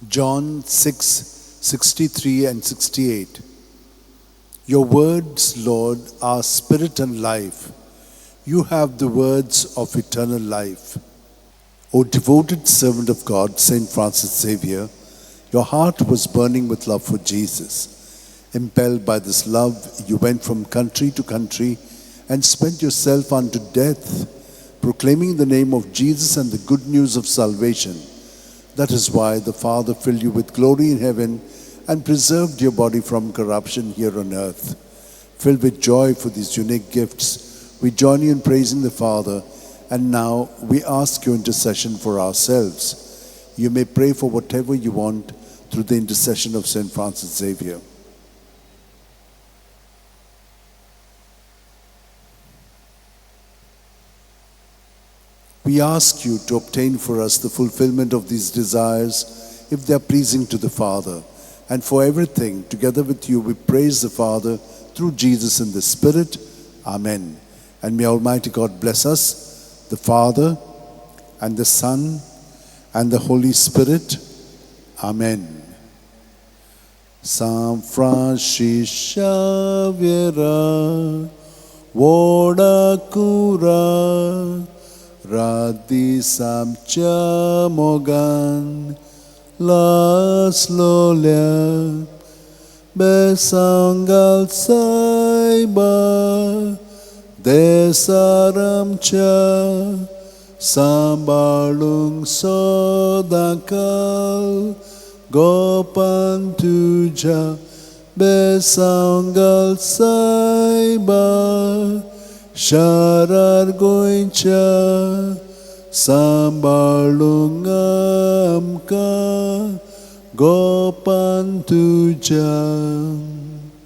John 6:63 and 68. Your words, Lord, are spirit and life. You have the words of eternal life. O devoted servant of God, Saint Francis Xavier, your heart was burning with love for Jesus. Impelled by this love, you went from country to country and spent yourself unto death, proclaiming the name of Jesus and the good news of salvation. That is why the Father filled you with glory in heaven and preserved your body from corruption here on earth. Filled with joy for these unique gifts, we join you in praising the Father, and now we ask your intercession for ourselves. You may pray for whatever you want through the intercession of Saint Francis Xavier. We ask you to obtain for us the fulfillment of these desires, if they are pleasing to the Father. And for everything, together with you, we praise the Father through Jesus in the Spirit. Amen. And may Almighty God bless us, the Father, and the Son, and the Holy Spirit. Amen. San Francis Xavier, Voda Cura, Radisam Chamogan, Las Lolia, Besangal Saiba, Desaram Cha, Sambalung Sodakal, Gopan Tuja, Besangal Saiba, Sharar Goincha, Sambalungam Ka, Gopan Tuja.